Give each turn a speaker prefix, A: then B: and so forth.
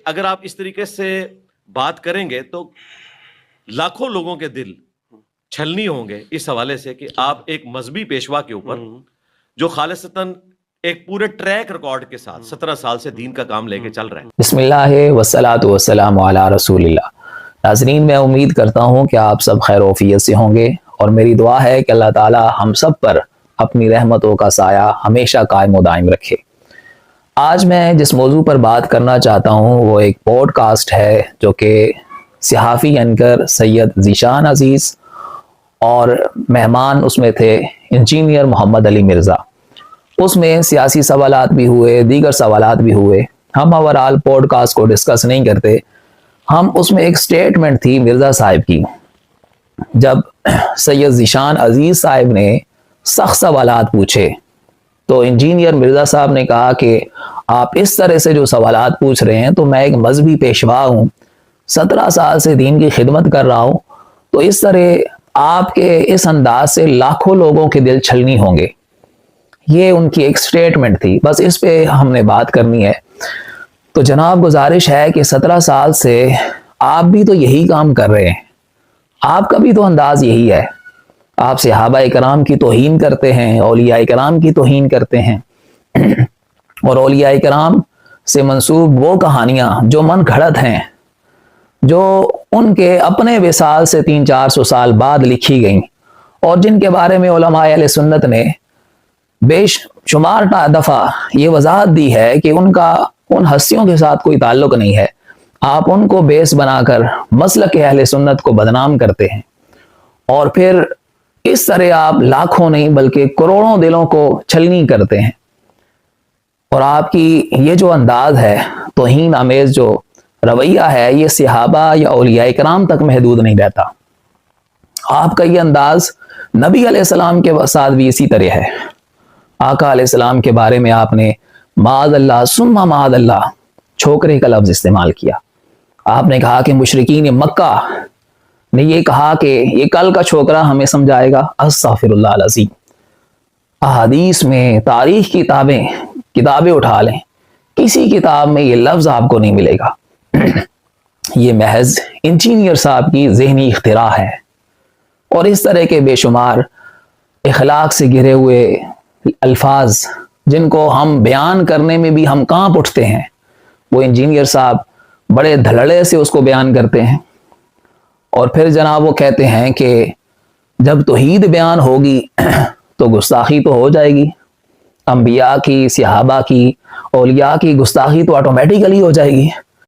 A: اگر آپ اس طریقے سے بات کریں گے تو لاکھوں لوگوں کے دل چھلنی ہوں گے اس حوالے سے کہ آپ ایک مذہبی پیشوا کے اوپر جو خالصتاً ایک پورے ٹریک ریکارڈ کے ساتھ 17 سال سے دین کا کام لے کے چل رہے ہیں.
B: بسم اللہ والصلاۃ والسلام علی رسول اللہ. ناظرین، میں امید کرتا ہوں کہ آپ سب خیر و عافیت سے ہوں گے، اور میری دعا ہے کہ اللہ تعالی ہم سب پر اپنی رحمتوں کا سایہ ہمیشہ قائم و دائم رکھے. آج میں جس موضوع پر بات کرنا چاہتا ہوں وہ ایک پوڈ کاسٹ ہے جو کہ صحافی اینکر سید ذیشان عزیز اور مہمان اس میں تھے انجینئر محمد علی مرزا. اس میں سیاسی سوالات بھی ہوئے، دیگر سوالات بھی ہوئے. ہم اوورال پوڈ کاسٹ کو ڈسکس نہیں کرتے. ہم اس میں ایک سٹیٹمنٹ تھی مرزا صاحب کی. جب سید ذیشان عزیز صاحب نے سخت سوالات پوچھے تو انجینئر مرزا صاحب نے کہا کہ آپ اس طرح سے جو سوالات پوچھ رہے ہیں تو میں ایک مذہبی پیشوا ہوں، 17 سال سے دین کی خدمت کر رہا ہوں، تو اس طرح آپ کے اس انداز سے لاکھوں لوگوں کے دل چھلنی ہوں گے. یہ ان کی ایک سٹیٹمنٹ تھی، بس اس پہ ہم نے بات کرنی ہے. تو جناب گزارش ہے کہ 17 سال سے آپ بھی تو یہی کام کر رہے ہیں، آپ کا بھی تو انداز یہی ہے. آپ صحابہ کرام کی توہین کرتے ہیں، اولیاء کرام کی توہین کرتے ہیں، اور اولیاء کرام سے منسوب وہ کہانیاں جو من گھڑت ہیں، جو ان کے اپنے وصال سے 300-400 سال بعد لکھی گئیں، اور جن کے بارے میں علماء اہل سنت نے بے شمار دفعہ یہ وضاحت دی ہے کہ ان کا ان ہستیوں کے ساتھ کوئی تعلق نہیں ہے. آپ ان کو بیس بنا کر مسلک اہل سنت کو بدنام کرتے ہیں، اور پھر اس طرح آپ لاکھوں نہیں بلکہ کروڑوں دلوں کو چھلنی کرتے ہیں. اور آپ کی یہ جو انداز ہے، توہین آمیز جو رویہ ہے، یہ صحابہ یا اولیاء کرام تک محدود نہیں رہتا. آپ کا یہ انداز نبی علیہ السلام کے ساتھ بھی اسی طرح ہے. آقا علیہ السلام کے بارے میں آپ نے معاذ اللہ ثم معاذ اللہ چھوکرے کا لفظ استعمال کیا. آپ نے کہا کہ مشرکین مکہ نے یہ کہا کہ یہ کل کا چھوکرا ہمیں سمجھائے گا. استغفر اللہ العظیم. احادیث میں تاریخ کی کتابیں اٹھا لیں، کسی کتاب میں یہ لفظ آپ کو نہیں ملے گا. یہ محض انجینئر صاحب کی ذہنی اختراع ہے. اور اس طرح کے بے شمار اخلاق سے گھرے ہوئے الفاظ جن کو ہم بیان کرنے میں بھی ہم کانپ اٹھتے ہیں، وہ انجینئر صاحب بڑے دھڑلے سے اس کو بیان کرتے ہیں. اور پھر جناب وہ کہتے ہیں کہ جب توحید بیان ہوگی تو گستاخی تو ہو جائے گی. انبیاء کی، صحابہ کی، اولیاء کی گستاخی تو آٹومیٹیکلی ہو جائے گی.